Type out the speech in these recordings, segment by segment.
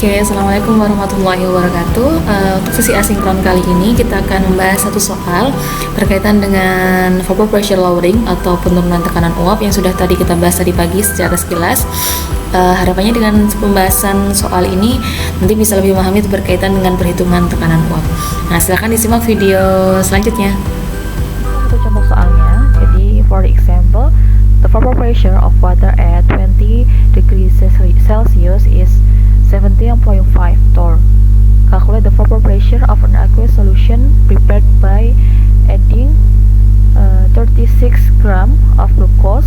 Oke, Assalamualaikum warahmatullahi wabarakatuh. Untuk sesi asinkron kali ini kita akan membahas satu soal berkaitan dengan vapor pressure lowering atau penurunan tekanan uap yang sudah tadi kita bahas tadi pagi secara sekilas. Harapannya dengan pembahasan soal ini nanti bisa lebih memahami berkaitan dengan perhitungan tekanan uap. Nah, silakan disimak video selanjutnya. Untuk contoh soalnya, jadi for example, the vapor pressure of water at 20 degrees Celsius is 17.5 torr. Calculate the vapor pressure of an aqueous solution prepared by adding 36 gram of glucose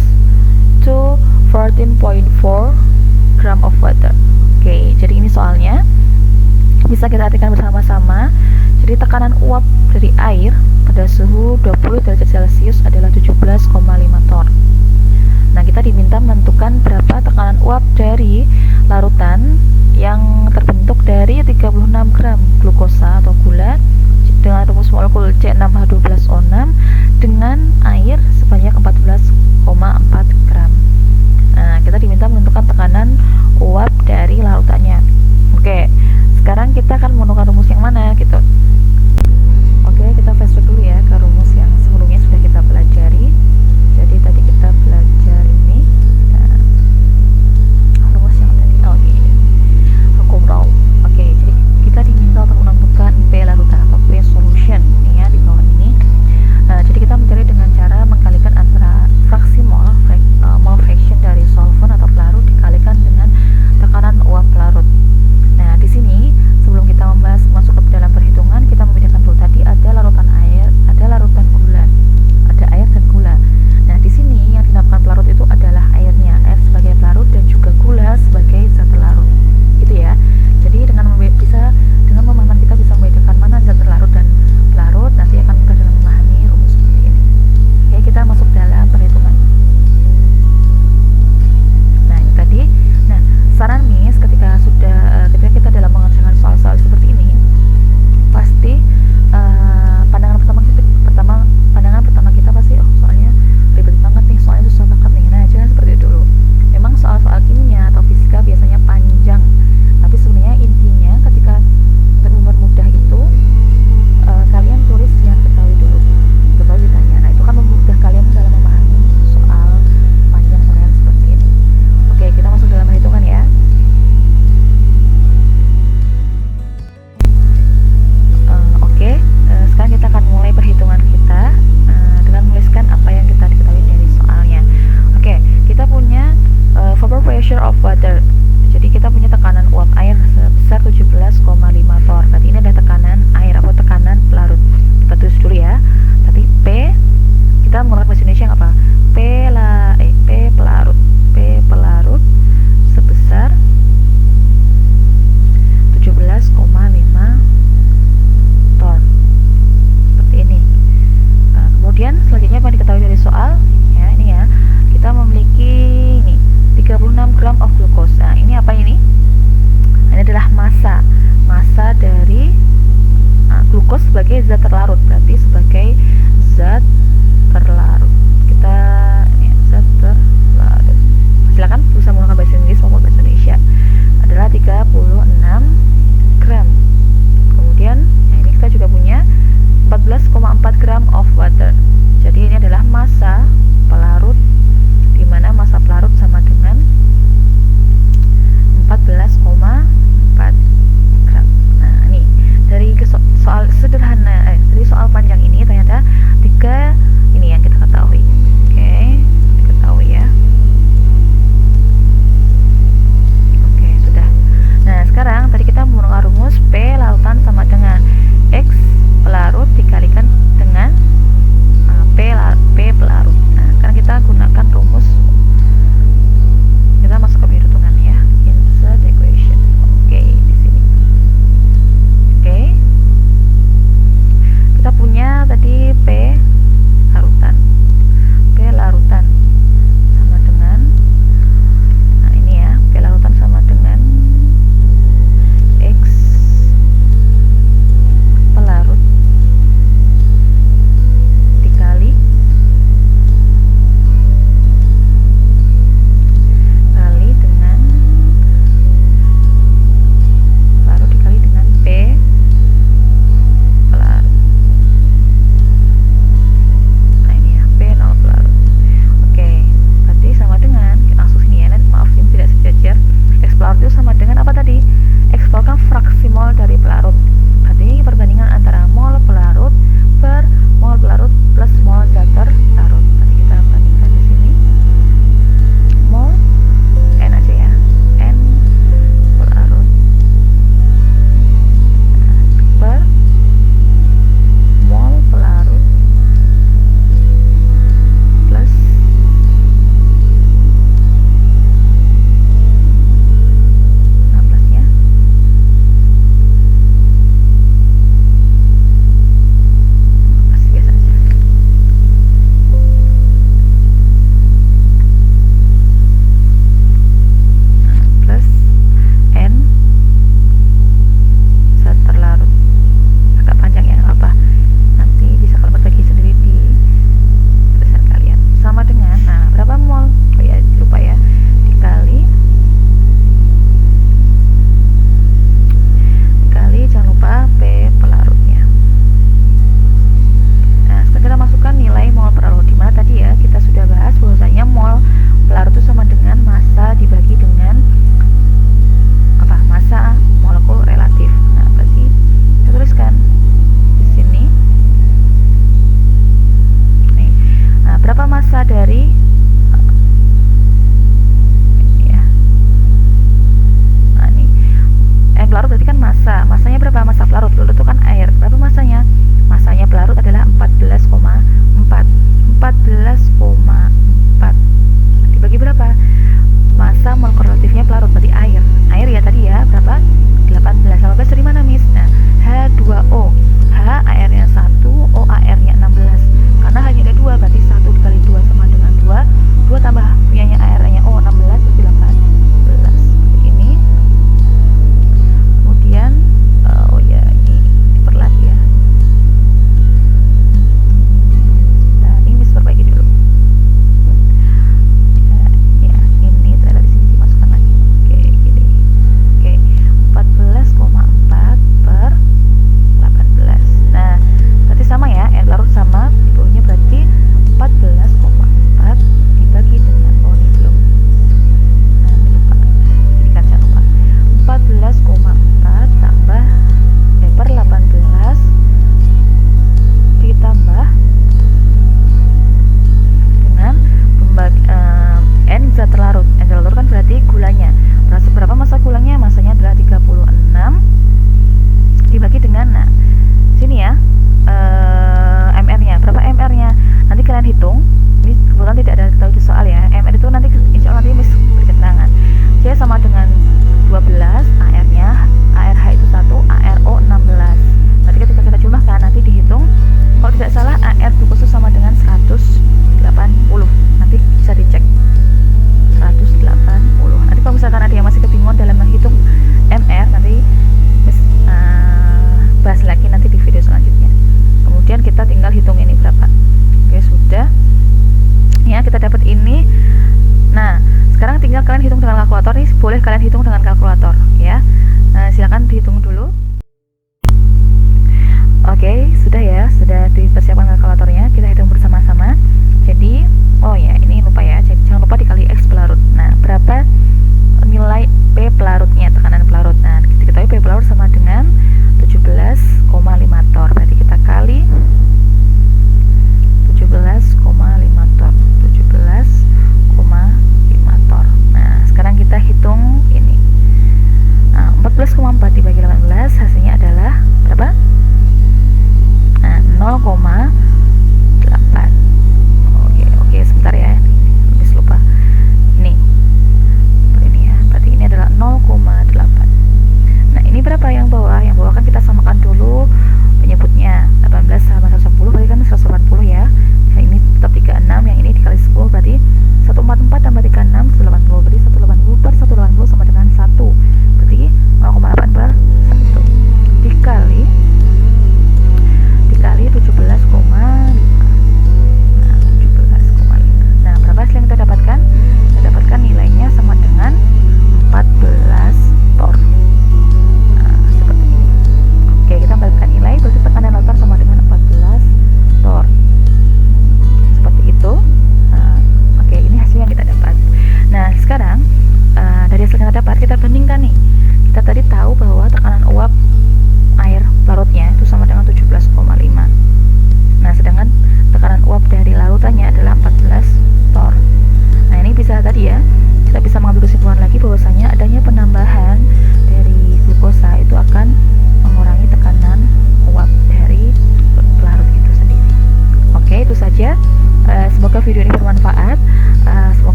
to 14.4 gram of water. Oke, jadi ini soalnya bisa kita artikan bersama-sama. Jadi tekanan uap dari air pada suhu 20 derajat Celcius adalah 17,5 torr. Nah, kita diminta menentukan berapa tekanan uap dari larutan yang